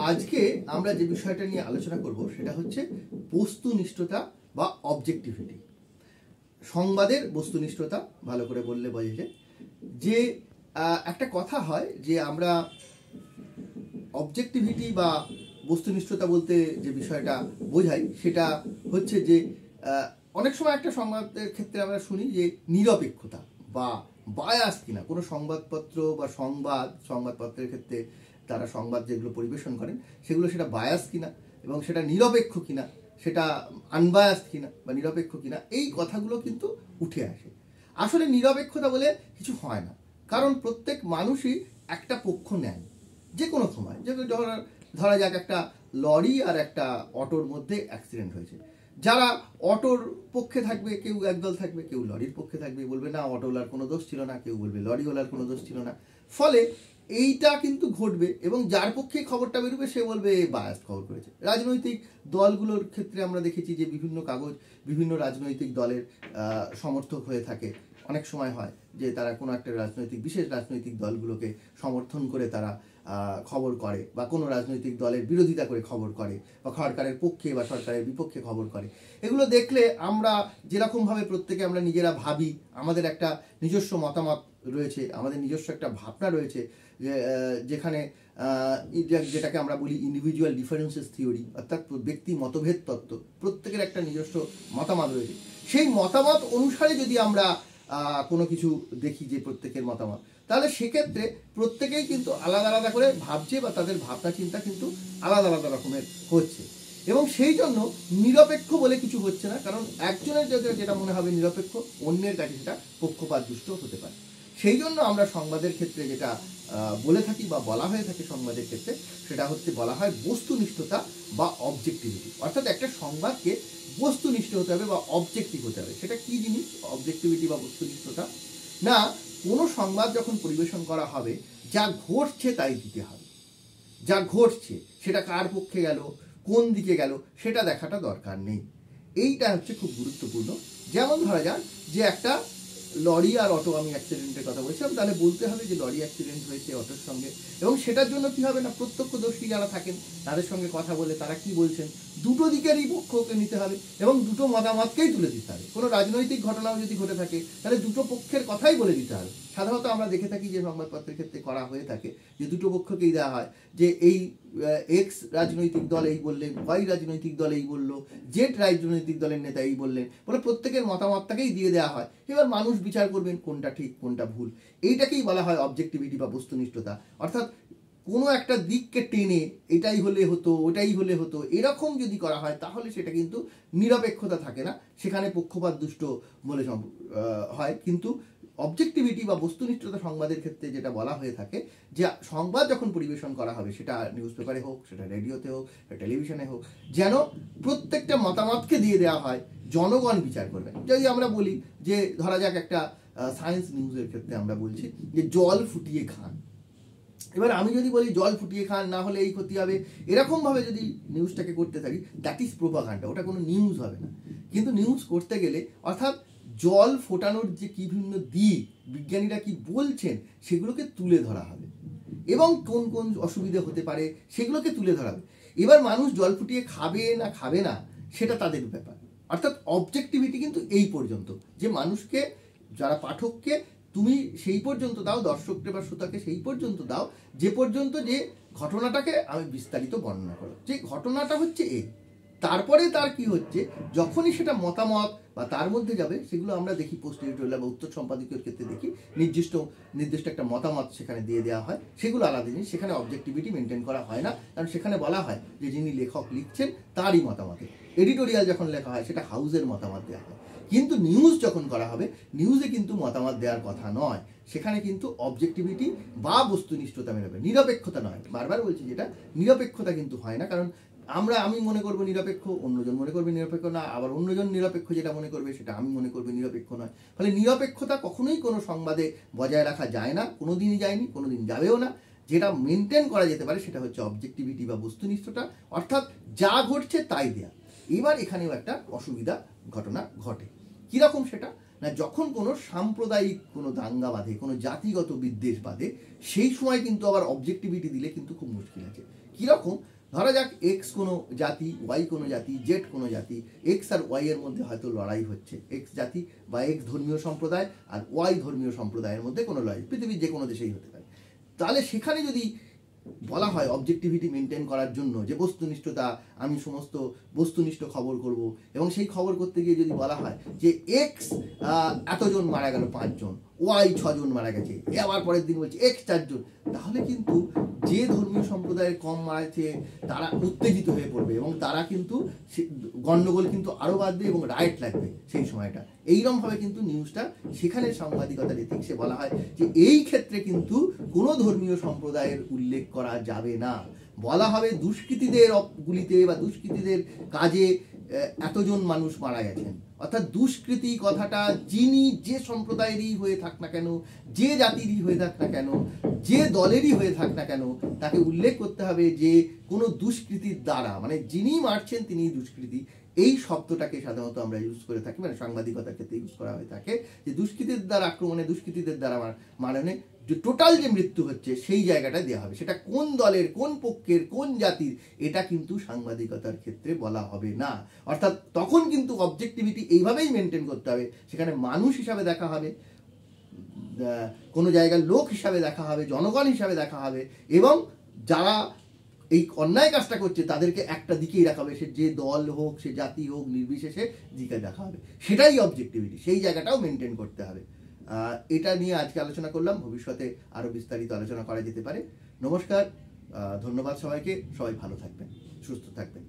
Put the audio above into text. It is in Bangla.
আজকে আমরা যে বিষয়টা নিয়ে আলোচনা করব সেটা হচ্ছে বস্তুনিষ্ঠতা বা অবজেক্টিভিটি। সংবাদের বস্তুনিষ্ঠতা ভালো করে বললে বোঝে যে একটা কথা হয় যে আমরা অবজেক্টিভিটি বা বস্তুনিষ্ঠতা বলতে যে বিষয়টা বোঝাই সেটা হচ্ছে যে অনেক সময় একটা সংবাদের ক্ষেত্রে আমরা শুনি যে নিরপেক্ষতা বা বায়াস কিনা কোনো সংবাদপত্র বা সংবাদপত্রের ক্ষেত্রে তারা সংবাদ যেগুলো পরিবেশন করেন সেগুলো সেটা বায়াস কিনা এবং সেটা নিরপেক্ষ কিনা, সেটা আনবায়াস কিনা বা নিরপেক্ষ কিনা, এই কথাগুলো কিন্তু উঠে আসে। আসলে নিরপেক্ষতা বলে কিছু হয় না, কারণ প্রত্যেক মানুষই একটা পক্ষ নেন যে কোনো সময়। যে ধরা যাক একটা লরি আর একটা অটোর মধ্যে অ্যাক্সিডেন্ট হয়েছে, যারা অটোর পক্ষে থাকবে কেউ একদল থাকবে, কেউ লরির পক্ষে থাকবে, বলবে না অটোওয়ালার কোনো দোষ ছিল না, কেউ বলবে লরিওয়ালার কোনো দোষ ছিল না। ফলে এইটা কিন্তু ঘটবে এবং যার পক্ষে খবরটা বেরোবে সে বলবে বায়াস খবর করেছে। রাজনৈতিক দলগুলোর ক্ষেত্রে আমরা দেখেছি যে বিভিন্ন কাগজ বিভিন্ন রাজনৈতিক দলের সমর্থক হয়ে থাকে। অনেক সময় হয় যে তারা কোনো একটা বিশেষ রাজনৈতিক দলগুলোকে সমর্থন করে তারা খবর করে বা কোনো রাজনৈতিক দলের বিরোধিতা করে খবর করে বা সরকারের পক্ষে বা সরকারের বিপক্ষে খবর করে। এগুলো দেখলে আমরা যেরকমভাবে প্রত্যেকে আমরা নিজেরা ভাবি, আমাদের একটা নিজস্ব মতামত রয়েছে, আমাদের নিজস্ব একটা ভাবনা রয়েছে, যেখানে যেটাকে আমরা বলি ইন্ডিভিজুয়াল ডিফারেন্সেস থিওরি, অর্থাৎ ব্যক্তি মতভেদ তত্ত্ব। প্রত্যেকের একটা নিজস্ব মতামত রয়েছে। সেই মতামত অনুসারে যদি আমরা কোনো কিছু দেখি যে প্রত্যেকের মতামত, তাহলে সেক্ষেত্রে প্রত্যেকেই কিন্তু আলাদা আলাদা করে ভাবছে বা তাদের ভাবনা চিন্তা কিন্তু আলাদা আলাদা রকমের হচ্ছে এবং সেই জন্য নিরপেক্ষ বলে কিছু হচ্ছে না। কারণ একজনের যেটা মনে হবে নিরপেক্ষ, অন্যের কাছে সেটা পক্ষপাত দুষ্ট হতে পারে। সেই জন্য আমরা সংবাদের ক্ষেত্রে যেটা বলে থাকি বা বলা হয়ে থাকে সংবাদের ক্ষেত্রে, সেটা হচ্ছে বলা হয় বস্তুনিষ্ঠতা বা অবজেক্টিভিটি। অর্থাৎ একটা সংবাদকে বস্তুনিষ্ঠ হতে হবে বা অবজেক্টিভ হতে হবে। সেটা কি জিনিস অবজেক্টিভিটি বা বস্তুনিষ্ঠতা? না, কোনো সংবাদ যখন পরিবেশন করা হবে যা ঘটছে তাই দিতে হবে। যা ঘটছে সেটা কার পক্ষে গেল, কোন দিকে গেল, সেটা দেখাটা দরকার নেই। এইটা হচ্ছে খুব গুরুত্বপূর্ণ। যেমন ধরা যাক যে একটা লরি আর অটো, আমি অ্যাক্সিডেন্টের কথা বলছিলাম, তাহলে বলতে হবে যে লরি অ্যাক্সিডেন্ট হয়েছে অটোর সঙ্গে, এবং সেটার জন্য কি হবে না প্রত্যক্ষদর্শী যারা থাকেন তাদের সঙ্গে কথা বলে তারা কি বলছেন দুটো দিকেরই পক্ষকে নিতে হবে এবং দুটো মতামতকেই তুলে দিতে হবে। কোনো রাজনৈতিক ঘটনাও যদি ঘটে থাকে তাহলে দুটো পক্ষের কথাই বলে দিতে হবে। সাধারণত আমরা দেখে থাকি যে সংবাদপত্রের ক্ষেত্রে করা হয়ে থাকে যে দুটো পক্ষকেই দেওয়া হয়, যে এই এক্স রাজনৈতিক দল এই বললেন, ওয়াই রাজনৈতিক দল এই বললো, জেড রাজনৈতিক দলের নেতা এই বললেন, বলে প্রত্যেকের মতামতটাকেই দিয়ে দেওয়া হয়। এবার মানুষ বিচার করবেন কোনটা ঠিক কোনটা ভুল। এইটাকেই বলা হয় অবজেক্টিভিটি বা বস্তুনিষ্ঠতা। অর্থাৎ কোনো একটা দিককে টেনে এটাই হলে হতো ওটাই হলে হতো এরকম যদি করা হয় তাহলে সেটা কিন্তু নিরপেক্ষতা থাকে না, সেখানে পক্ষপাত দুষ্ট বলে হয়। কিন্তু অবজেক্টিভিটি বা বস্তুনিষ্ঠতা সংবাদের ক্ষেত্রে যেটা বলা হয়ে থাকে যে সংবাদ যখন পরিবেশন করা হবে, সেটা নিউজ পেপারে হোক, সেটা রেডিওতে হোক, সেটা টেলিভিশনে হোক, যেন প্রত্যেকটা মতামতকে দিয়ে দেওয়া হয়, জনগণ বিচার করবেন। যদি আমরা বলি যে ধরা যাক একটা সায়েন্স নিউজের ক্ষেত্রে আমরা বলছি যে জল ফুটিয়ে খান, এবার আমি যদি বলি জল ফুটিয়ে খান না হলে এই ক্ষতি হবে, এরকমভাবে যদি নিউজটাকে করতে থাকি, দ্যাট ইজ প্রোপাগান্ডা, ওটা কোনো নিউজ হবে না। কিন্তু নিউজ করতে গেলে অর্থাৎ জল ফোটানোর যে বিভিন্ন দিক বিজ্ঞানীরা কি বলছেন সেগুলোকে তুলে ধরা হবে এবং কোন কোন অসুবিধা হতে পারে সেগুলোকে তুলে ধরা হবে। এবার মানুষ জল ফুটিয়ে খাবে না খাবে না সেটা তাদের ব্যাপার। অর্থাৎ অবজেক্টিভিটি কিন্তু এই পর্যন্ত যে মানুষকে, যারা পাঠককে তুমি সেই পর্যন্ত দাও, দর্শককে বা শ্রোতাকে সেই পর্যন্ত দাও যে পর্যন্ত যে ঘটনাটাকে আমি বিস্তারিত বর্ণনা করো, যে ঘটনাটা হচ্ছে এই। তারপরে তার কি হচ্ছে যখনই সেটা মতামত বা তার মধ্যে যাবে, সেগুলো আমরা দেখি পোস্ট এডিটোরিয়াল বা উত্তর সম্পাদকীয় ক্ষেত্রে দেখি নির্দিষ্ট একটা মতামত সেখানে দিয়ে দেওয়া হয়। সেগুলো আলাদা জিনিস, সেখানে অবজেক্টিভিটি মেনটেন করা হয় না, কারণ সেখানে বলা হয় যে যিনি লেখক লিখছেন তারই মতামতে। এডিটোরিয়াল যখন লেখা হয় সেটা হাউসের মতামত দেওয়া হয়। কিন্তু নিউজ যখন করা হবে, নিউজে কিন্তু মতামত দেওয়ার কথা নয়, সেখানে কিন্তু অবজেক্টিভিটি বা বস্তুনিষ্ঠতা মেনে, নিরপেক্ষতা নয়। বারবার বলছি যেটা নিরপেক্ষতা কিন্তু হয় না, কারণ আমি মনে করবো নিরপেক্ষ, অন্যজন মনে করবে নিরপেক্ষ না, আবার অন্যজন নিরপেক্ষ যেটা মনে করবে সেটা আমি মনে করবো নিরপেক্ষ নয়। ফলে নিরপেক্ষতা কখনোই কোনো সংবাদে বজায় রাখা যায় না, কোনোদিনই যায়নি, কোনোদিন যাবেও না। যেটা মেনটেন করা যেতে পারে সেটা হচ্ছে অবজেক্টিভিটি বা বস্তুনিষ্ঠতা, অর্থাৎ যা ঘটছে তাই দেয়া। এবার এখানেও একটা অসুবিধা ঘটনা ঘটে। কীরকম সেটা না যখন কোনো সাম্প্রদায়িক কোনো দাঙ্গা বাঁধে, কোনো জাতিগত বিদ্বেষ বাঁধে, সেই সময় কিন্তু আবার অবজেক্টিভিটি দিলে কিন্তু খুব মুশকিল আছে। কীরকম? ধরা যাক এক্স কোনো জাতি, ওয়াই কোনো জাতি, জেড কোনো জাতি, এক্স আর ওয়াই এর মধ্যে হয়তো লড়াই হচ্ছে, এক্স জাতি বা এক্স ধর্মীয় সম্প্রদায় আর ওয়াই ধর্মীয় সম্প্রদায়ের মধ্যে কোনো লড়াই, পৃথিবীর যে কোনো দেশেই হতে পারে। তাহলে সেখানে যদি বলা হয় অবজেক্টিভিটি মেনটেন করার জন্য যে বস্তুনিষ্ঠতা, আমি সমস্ত বস্তুনিষ্ঠ খবর করব, এবং সেই খবর করতে গিয়ে যদি বলা হয় যে এক্স এতজন মারা গেল 5 জন, ওয়াই 6 জন মারা গেছে, আবার পরের দিন বলছে এক্স 4 জন, তাহলে কিন্তু যে ধর্মীয় সম্প্রদায়ের কম মারাছে তারা উত্তেজিত হয়ে পড়বে এবং তারা কিন্তু গণ্ডগোল কিন্তু আরও বাড়বে এবং রাইট লাগবে সেই সময়টা। এইরকমভাবে কিন্তু নিউজটা সেখানে সাংবাদিকতার এথিক্সে বলা হয় যে এই ক্ষেত্রে কিন্তু কোনো ধর্মীয় সম্প্রদায়ের উল্লেখ করা যাবে না। বলা হবে দুষ্কৃতীদের গুলিতে বা দুষ্কৃতীদের কাজে এতজন মানুষ মারা গেছেন, অর্থাৎ দুষ্কৃতি কথাটা যিনি যে সম্প্রদায়েরই হয়ে থাক না কেন, যে জাতিরই হয়ে থাক না কেন, যে দলেরই হয়ে থাক না কেন, তাকে উল্লেখ করতে হবে যে কোনো দুষ্কৃতির দ্বারা, মানে যিনি মারছেন তিনি দুষ্কৃতী। এই শব্দটাকে সাধারণত আমরা ইউজ করে থাকি, মানে সাংবাদিকতার ক্ষেত্রে ইউজ করা হয়ে থাকে যে দুষ্কৃতীর দ্বারা আক্রমণে, দুষ্কৃতীদের দ্বারা মারণে যে টোটাল যে মৃত্যু হচ্ছে সেই জায়গাটা দেওয়া হবে। সেটা কোন দলের, কোন পক্ষের, কোন জাতির, এটা কিন্তু সাংবাদিকতার ক্ষেত্রে বলা হবে না। অর্থাৎ তখন কিন্তু অবজেক্টিভিটি এইভাবেই মেনটেন করতে হবে। সেখানে মানুষ হিসাবে দেখা হবে, কোনো জায়গার লোক হিসাবে দেখা হবে, জনগণ হিসাবে দেখা হবে, এবং যারা এই অন্যায় কাজটা করছে তাদেরকে একটা দিকেই রাখা হবে, সে যে দল হোক, সে জাতি হোক, নির্বিশেষে দিকে দেখা হবে। সেটাই অবজেক্টিভিটি, সেই জায়গাটাও মেনটেন করতে হবে। এটা নিয়ে আজকে আলোচনা করলাম, ভবিষ্যতে আরও বিস্তারিত আলোচনা করা যেতে পারে। নমস্কার, ধন্যবাদ সবাইকে, সবাই ভালো থাকবেন, সুস্থ থাকবেন।